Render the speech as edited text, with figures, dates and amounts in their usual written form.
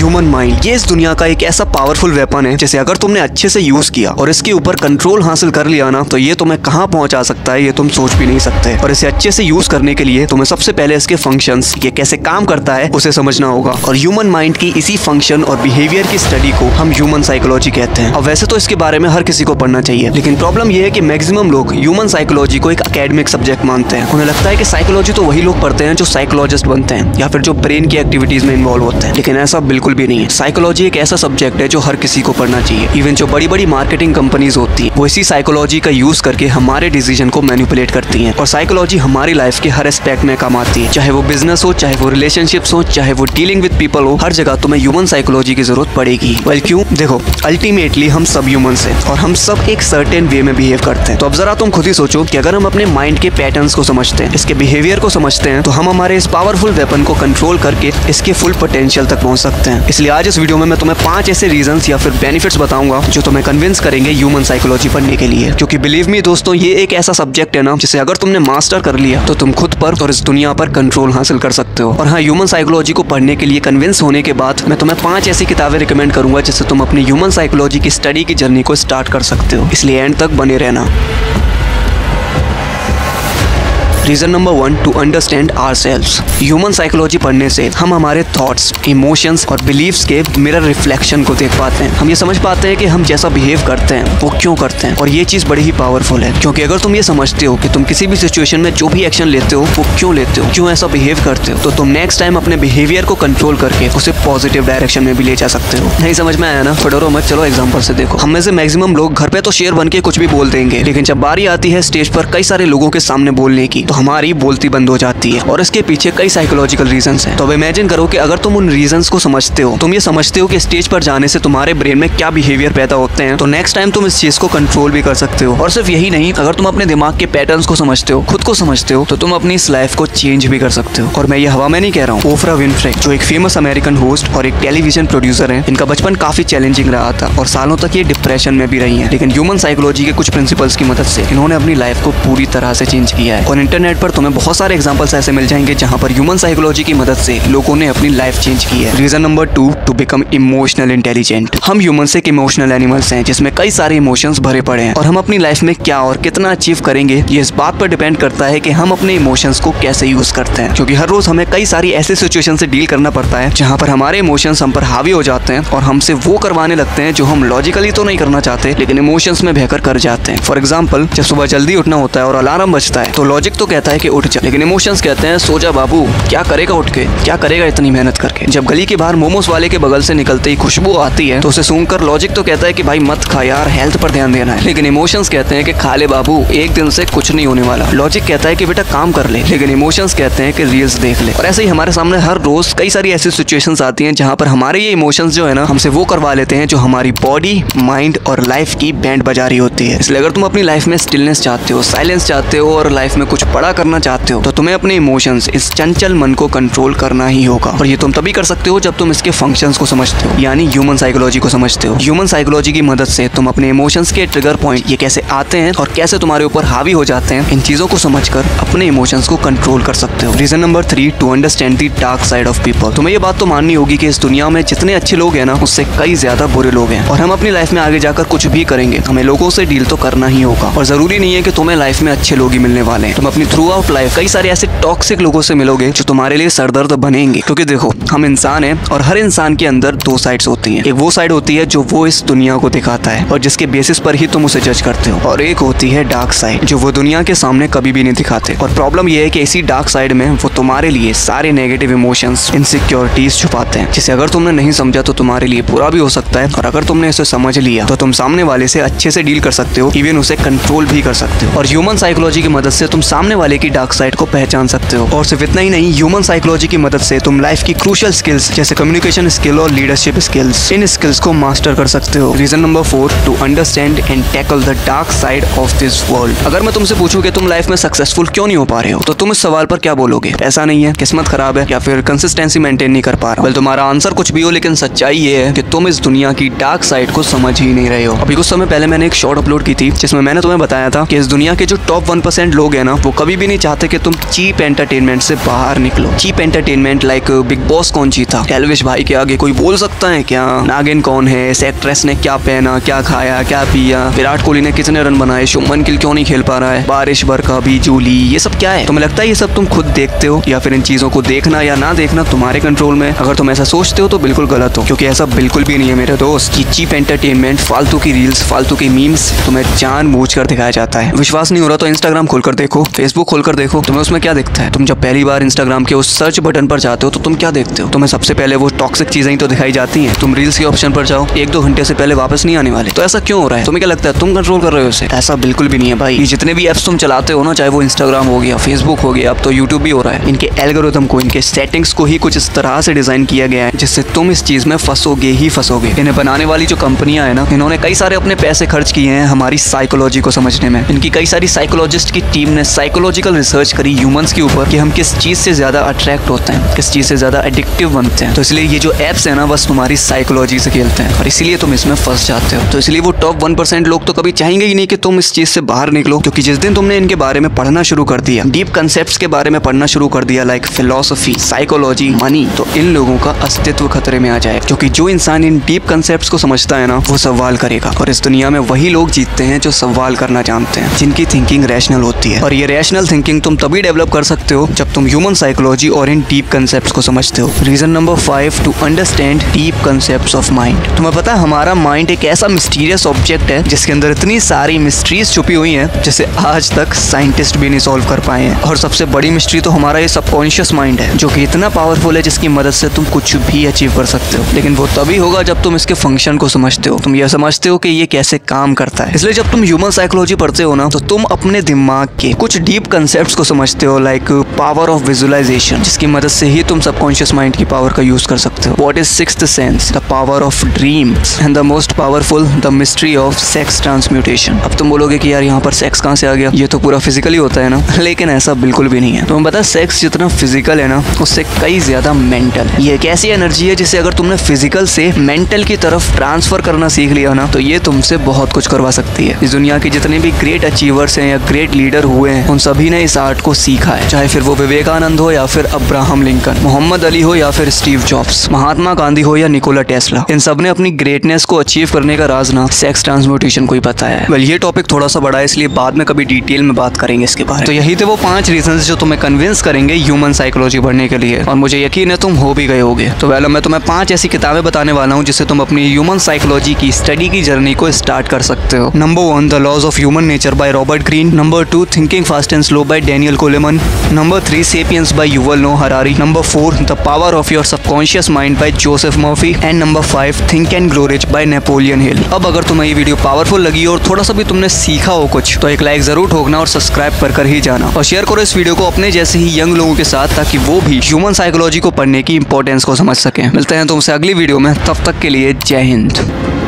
Human mind ये इस दुनिया का एक ऐसा पावरफुल वेपन है जिसे अगर तुमने अच्छे से यूज किया और इसके ऊपर कंट्रोल हासिल कर लिया ना, तो ये तुम्हें कहां पहुंचा सकता है ये तुम सोच भी नहीं सकते। और इसे अच्छे से यूज करने के लिए तुम्हें सबसे पहले इसके फंक्शंस, ये कैसे काम करता है, उसे समझना होगा। और ह्यूमन माइंड की इसी फंक्शन और बिहेवियर की स्टडी को हम ह्यूमन साइकोलॉजी कहते हैं। अब वैसे तो इसके बारे में हर किसी को पढ़ना चाहिए, लेकिन प्रॉब्लम ये है कि मैक्सिमम लोग ह्यूमन साइकोलॉजी को एक एकेडमिक सब्जेक्ट मानते हैं। उन्हें लगता है कि साइकोलॉजी तो वही लोग पढ़ते हैं जो साइकोलॉजिस्ट बनते हैं या फिर जो ब्रेन की एक्टिविटीज में इन्वॉल्व होते हैं, लेकिन ऐसा बिल्कुल भी नहीं है। साइकोलॉजी एक ऐसा सब्जेक्ट है जो हर किसी को पढ़ना चाहिए। इवन जो बड़ी बड़ी मार्केटिंग कंपनीज होती हैं वो इसी साइकोलॉजी का यूज करके हमारे डिसीजन को मैनिपुलेट करती हैं। और साइकोलॉजी हमारी लाइफ के हर एस्पेक्ट में काम आती है, चाहे वो बिजनेस हो, चाहे वो रिलेशनशिप्स हो, चाहे वो डीलिंग विद पीपल हो, हर जगह तुम्हें ह्यूमन साइकोलॉजी की जरूरत पड़ेगी। वेल क्यों? देखो, अल्टीमेटली हम सब ह्यूमंस हैं और हम सब एक सर्टेन वे में बिहेव करते हैं। तो अब जरा तुम खुद ही सोचो कि अगर हम अपने माइंड के पैटर्न्स को समझते हैं, इसके बिहेवियर को समझते हैं, तो हम हमारे इस पावरफुल वेपन को कंट्रोल करके इसके फुल पोटेंशियल तक पहुंच सकते हैं। इसलिए आज इस वीडियो में मैं तुम्हें 5 ऐसे रीजंस या फिर बेनिफिट्स बताऊंगा जो तुम्हें कन्विंस करेंगे ह्यूमन साइकोलॉजी पढ़ने के लिए। क्योंकि बिलीव मी दोस्तों, ये एक ऐसा सब्जेक्ट है ना जिसे अगर तुमने मास्टर कर लिया तो तुम खुद पर और इस दुनिया पर कंट्रोल हासिल कर सकते हो। और हाँ, ह्यूमन साइकोलॉजी को पढ़ने के लिए कन्विंस होने के बाद मैं तुम्हें 5 ऐसी किताबें रिकमेंड करूंगा जिससे तुम अपनी ह्यूमन साइकोलॉजी की स्टडी की जर्नी को स्टार्ट कर सकते हो। इसलिए एंड तक बने रहना। Reason number 1, to understand ourselves. Human psychology पढ़ने से हम हमारे थॉट्स, इमोशंस और बिलीव्स के मिरर रिफ्लेक्शन को देख पाते हैं। हम ये समझ पाते हैं कि हम जैसा बिहेव करते हैं वो क्यों करते हैं। और ये चीज बड़ी ही पावरफुल है, क्योंकि अगर तुम ये समझते हो कि तुम किसी भी सिचुएशन में जो भी एक्शन लेते हो वो क्यों लेते हो, क्यों ऐसा बिहेव करते हो, तो तुम नेक्स्ट टाइम अपने बिहेवियर को कंट्रोल करके उसे पॉजिटिव डायरेक्शन में भी ले जा सकते हो। नहीं समझ में आया ना? तो डरो मत, चलो एग्जाम्पल से देखो। हम में से मैक्सिमम लोग घर पे तो शेर बन के कुछ भी बोल देंगे, लेकिन जब बारी आती है स्टेज पर कई सारे लोगों के सामने बोलने की, तो हमारी बोलती बंद हो जाती है। और इसके पीछे कई साइकोलॉजिकल रीजंस हैं। तो अब इमेजिन करो कि अगर तुम उन रीजंस को समझते हो, तुम ये समझते हो कि स्टेज पर जाने से तुम्हारे ब्रेन में क्या बिहेवियर पैदा होते हैं, तो नेक्स्ट टाइम तुम इस चीज को कंट्रोल भी कर सकते हो। और सिर्फ यही नहीं, अगर तुम अपने दिमाग के पैटर्न्स को समझते हो, खुद को समझते हो, तो तुम अपनी इस लाइफ को चेंज भी कर सकते हो। और मैं ये हवा में नहीं कह रहा हूँ। ओफ्रा विनफ्रे, जो एक फेमस अमेरिकन होस्ट और एक टेलीविजन प्रोड्यूसर है, इनका बचपन काफी चैलेंजिंग रहा था और सालों तक ये डिप्रेशन में भी रही है। लेकिन ह्यूमन साइकोलॉजी के कुछ प्रिंसिपल्स की मदद से इन्होंने अपनी लाइफ को पूरी तरह से चेंज किया है। और इंटरनेट पर तुम्हें बहुत सारे एग्जाम्पल्स ऐसे मिल जाएंगे जहां पर ह्यूमन साइकोलॉजी की मदद से लोगों ने अपनी लाइफ चेंज की है। Reason number 2, to become emotional intelligent. हम ह्यूमंस एक इमोशनल एनिमल्स हैं जिसमें कई सारे इमोशंस भरे पड़े हैं। और हम अपनी लाइफ में क्या और कितना अचीव करेंगे ये इस बात पर डिपेंड करता है कि हम अपने इमोशंस को कैसे यूज करते हैं। क्योंकि हर रोज हमें कई सारी ऐसी सिचुएशन से डील करना पड़ता है जहां पर हमारे इमोशंस हम पर हावी हो जाते हैं और हमसे वो करवाने लगते हैं जो हम लॉजिकली तो नहीं करना चाहते, लेकिन इमोशंस में बहकर कर जाते हैं। फॉर एग्जाम्पल, जब सुबह जल्दी उठना होता है और अलार्म बजता है तो लॉजिक तो कहता है कि उठ जा, लेकिन इमोशंस कहते हैं सो जा बाबू, क्या करेगा उठ के, क्या करेगा इतनी मेहनत करके। जब गली के बाहर मोमोस वाले के बगल से निकलते ही खुशबू आती है तो उसे सुनकर लॉजिक तो कहता है कि भाई मत खा यार, हेल्थ पर ध्यान देना है, लेकिन इमोशंस कहते हैं कि खा ले बाबू, एक दिन से कुछ नहीं होने वाला। लॉजिक कहता है कि बेटा काम कर ले, लेकिन इमोशंस कहते हैं कि रील्स देख ले। और ऐसे ही हमारे सामने हर रोज कई सारी ऐसी सिचुएशंस आती हैं जहां पर हमारे ये इमोशंस जो है ना, हमसे वो करवा लेते हैं जो हमारी बॉडी, माइंड और लाइफ की बैंड बजा रही होती है। इसलिए अगर तुम अपनी लाइफ में स्टिलनेस चाहते हो, साइलेंस चाहते हो और लाइफ में कुछ बड़ा करना चाहते हो, तो तुम्हें अपने इमोशंस, इस चंचल मन को कंट्रोल करना ही होगा। और ये तुम तभी कर सकते हो जब तुम इसके फंक्शंस को समझते हो, यानी ह्यूमन साइकोलॉजी को समझते हो। ह्यूमन साइकोलॉजी की मदद से तुम अपने इमोशंस के ट्रिगर पॉइंट, ये कैसे आते हैं और कैसे तुम्हारे ऊपर हावी हो जाते हैं, इन चीजों को समझकर अपने इमोशंस को कंट्रोल कर सकते हो। Reason number 3, to understand the dark side of people. तुम्हें ये बात तो माननी होगी कि इस दुनिया में जितने अच्छे लोग हैं ना, उससे कई ज्यादा बुरे लोग हैं। और हम अपनी लाइफ में आगे जाकर कुछ भी करेंगे, हमें लोगों से डील तो करना ही होगा। और जरूरी नहीं है कि तुम्हें लाइफ में अच्छे लोग ही मिलने वाले हैं। तुम अपनी थ्रू आउट लाइफ कई सारे ऐसे टॉक्सिक लोगों से मिलोगे जो तुम्हारे लिए सरदर्द बनेंगे। क्योंकि देखो, हम इंसान हैं और हर इंसान के अंदर 2 साइड्स होती हैं। एक वो साइड होती है जो वो इस दुनिया को दिखाता है और जिसके बेसिस पर ही तुम उसे जज करते हो, और एक होती है डार्क साइड जो वो दुनिया के सामने कभी भी नहीं दिखाते। और प्रॉब्लम ये है कि इसी डार्क साइड में वो तुम्हारे लिए सारे नेगेटिव इमोशंस, इनसिक्योरिटीज छुपाते हैं, जिसे अगर तुमने नहीं समझा तो तुम्हारे लिए बुरा भी हो सकता है, और अगर तुमने इसे समझ लिया तो तुम सामने वाले से अच्छे से डील कर सकते हो, इवन उसे कंट्रोल भी कर सकते हो। और ह्यूमन साइकोलॉजी की मदद से तुम सामने वाले की डार्क साइड को पहचान सकते हो। और सिर्फ इतना ही नहीं, ह्यूमन साइकोलॉजी की मदद से तुम लाइफ की क्रूशियल स्किल्स जैसे कम्युनिकेशन स्किल और लीडरशिप स्किल्स, इन स्किल्स को मास्टर कर सकते हो। Reason number 4, to understand and tackle the dark side of this world. अगर मैं तुमसे पूछूं कि तुम लाइफ में सक्सेसफुल क्यों नहीं हो पा रहे हो, तो तुम इस सवाल पर क्या बोलोगे? पैसा नहीं है, किस्मत खराब है, या फिर कंसिस्टेंसी मेंटेन नहीं कर पा रहा? तुम्हारा आंसर कुछ भी हो, लेकिन सच्चाई ये है कि तुम इस दुनिया की डार्क साइड को समझ ही नहीं रहे हो। अभी कुछ समय पहले मैंने एक शॉर्ट अपलोड की थी जिसमें मैंने तुम्हें बताया था कि इस दुनिया के जो टॉप 1% लोग हैं ना, वो कभी भी नहीं चाहते कि तुम चीप एंटरटेनमेंट से बाहर निकलो। Cheap entertainment like Bigg Boss कौन जीता, एल्विश भाई के आगे कोई बोल सकता है क्या, नागिन कौन है, इस एक्ट्रेस ने क्या पहना, क्या खाया, क्या पिया, विराट कोहली ने कितने रन बनाए, शुभमन गिल क्यों नहीं खेल पा रहा है, बारिश बरखा बिजली, ये सब क्या है? तुम्हें लगता है ये सब तुम खुद देखते हो, या फिर इन चीजों को देखना या ना देखना तुम्हारे कंट्रोल में? अगर तुम ऐसा सोचते हो तो बिल्कुल गलत हो, क्योंकि ऐसा बिल्कुल भी नहीं है मेरे दोस्त। ये चीप एंटरटेनमेंट, फालतू की रील्स, फालतू की मीम्स तुम्हें जानबूझकर दिखाया जाता है। विश्वास नहीं हो रहा तो इंस्टाग्राम खोलकर देखो, फेसबुक खोलकर देखो, तुम्हें उसमें क्या दिखता है? तुम जब पहली बार इंस्टाग्राम के उस सर्च बटन पर जाते हो तो तुम क्या देखते हो? तुम्हें सबसे पहले वो टॉक्सिक चीजें ही तो दिखाई जाती हैं। तुम रील्स के ऑप्शन पर जाओ, 1-2 घंटे से पहले वापस नहीं आने वाले। तो ऐसा क्यों हो रहा है? तुम्हें क्या लगता है तुम कंट्रोल कर रहे हो इसे? ऐसा बिल्कुल भी नहीं है भाई। ये जितने भी एप्स तुम चलाते हो ना, चाहे वो इंस्टाग्राम हो गया, फेसबुक हो गया, अब तो यूट्यूब भी हो रहा है, इनके एल्गोरिथम को, इनके सेटिंग्स को ही कुछ इस तरह से डिजाइन किया गया है जिससे तुम इस चीज में फंसोगे ही फंसोगे। इन्हें बनाने वाली जो कंपनियां है ना, इन्होंने कई सारे अपने पैसे खर्च किए हैं हमारी साइकोलॉजी को समझने में। इनकी कई सारी साइकोलॉजिस्ट की टीम ने साइकोलॉजिकल रिसर्च करी ह्यूमंस के ऊपर कि हम किस चीज से ज्यादा अट्रैक्ट होते हैं, किस चीज से ज्यादा एडिक्टिव बनते हैं। तो इसलिए ये जो एप्स है ना, बस तुम्हारी साइकोलॉजी से खेलते हैं और इसीलिए तुम इसमें फंस जाते हो। तो इसलिए वो टॉप 1% लोग तो कभी चाहेंगे ही नहीं कि तुम इस चीज से बाहर निकलो, क्योंकि जिस दिन तुमने इनके बारे में पढ़ना शुरू कर दिया, डीप कंसेप्ट्स के बारे में पढ़ना शुरू कर दिया, लाइक फिलोसफी, साइकोलॉजी, मनी, तो इन लोगों का अस्तित्व खतरे में आ जाए। क्योंकि जो इंसान इन डीप कंसेप्ट्स को समझता है ना, वो सवाल करेगा, और इस दुनिया में वही लोग जीतते हैं जो सवाल करना जानते हैं, जिनकी थिंकिंग रैशनल होती है। और ये रैशनल थिंकिंग तुम तभी डेवलप कर सकते हो जब तुम ह्यूमन साइकोलॉजी और इन डीप कंसेप्ट्स को समझते हो। Reason number 5, to understand deep concepts of mind. तुम्हें पता है हमारा माइंड एक ऐसा मिस्टीरियस ऑब्जेक्ट है जिसके अंदर इतनी सारी मिस्ट्रीज छुपी हुई हैं जिसे आज तक साइंटिस्ट भी नहीं सॉल्व कर पाए हैं। और सबसे बड़ी मिस्ट्री तो हमारा ये सबकॉन्शियस माइंड है, जो कि इतना पावरफुल है जिसकी मदद से तुम कुछ भी अचीव कर सकते हो। लेकिन वो तभी होगा जब तुम इसके फंक्शन को समझते हो, तुम ये समझते हो कि ये कैसे काम करता है। इसलिए जब तुम ह्यूमन साइकोलॉजी पढ़ते हो ना, तो तुम अपने दिमाग के कुछ डीप कंसेप्ट्स को समझते हो, लाइक पावर ऑफ विजुअलाइजेशन, जिसकी मदद से ही तुम सबकॉन्शियस माइंड की पावर का यूज कर सकते हो। What is sixth sense, the power of dreams, and the most powerful, the mystery of sex transmutation. अब तुम बोलोगे कि यार यहाँ पर सेक्स कहाँ से आ गया, ये तो पूरा फिजिकली होता है ना, लेकिन ऐसा बिल्कुल भी नहीं है। तुम्हें पता है सेक्स जितना फिजिकल है ना, उससे कई ज्यादा मेंटल है। ये एक ऐसी एनर्जी है जिसे अगर तुमने फिजिकल से मेंटल की तरफ ट्रांसफर करना सीख लिया ना, तो ये तुमसे बहुत कुछ करवा सकती है। इस दुनिया के जितने भी ग्रेट अचीवर्स हैं या ग्रेट लीडर हुए हैं, उन सभी ने इस आर्ट को सीखा है, चाहे फिर वो विवेकानंद हो या फिर अब्राहम लिंकन, मोहम्मद अली हो या फिर स्टीव जॉब्स, महात्मा गांधी हो या निकोला टेस्ला, इन सब ने अपनी ग्रेटनेस को अचीव करने का राज ना सेक्स ट्रांसम्यूटेशन को ही पता है। वेल, ये टॉपिक थोड़ा सा बड़ा है, इसलिए बाद में कभी डिटेल में बात करेंगे इसके बारे में। तो यही थे वो 5 रीजंस जो तुम्हें कन्विंस करेंगे ह्यूमन साइकोलॉजी पढ़ने के लिए, और मुझे यकीन है तुम हो भी गए होगे। तो वेल, मैं तुम्हें 5 ऐसी किताबें बताने वाला हूँ जिससे तुम अपनी ह्यूमन साइकोलॉजी की स्टडी की जर्नी को स्टार्ट कर सकते हो। Number 1, the laws of human nature by Robert Greene. Number 2, thinking fast and slow by Daniel Coleman. Number 3, sapiens by Yuval Noah Harari. Number 4, the power of your subconscious mind by Joseph Murphy. And number 5, think and grow rich by Napoleon Hill. अब अगर तुम्हें ये video powerful लगी और थोड़ा सा भी तुमने सीखा हो कुछ, तो एक लाइक जरूर ठोकना और सब्सक्राइब कर ही जाना, और शेयर करो इस वीडियो को अपने जैसे ही यंग लोगों के साथ, ताकि वो भी ह्यूमन साइकोलॉजी को पढ़ने की इंपॉर्टेंस को समझ सकें। मिलते हैं तुमसे अगली वीडियो में, तब तक के लिए जय हिंद।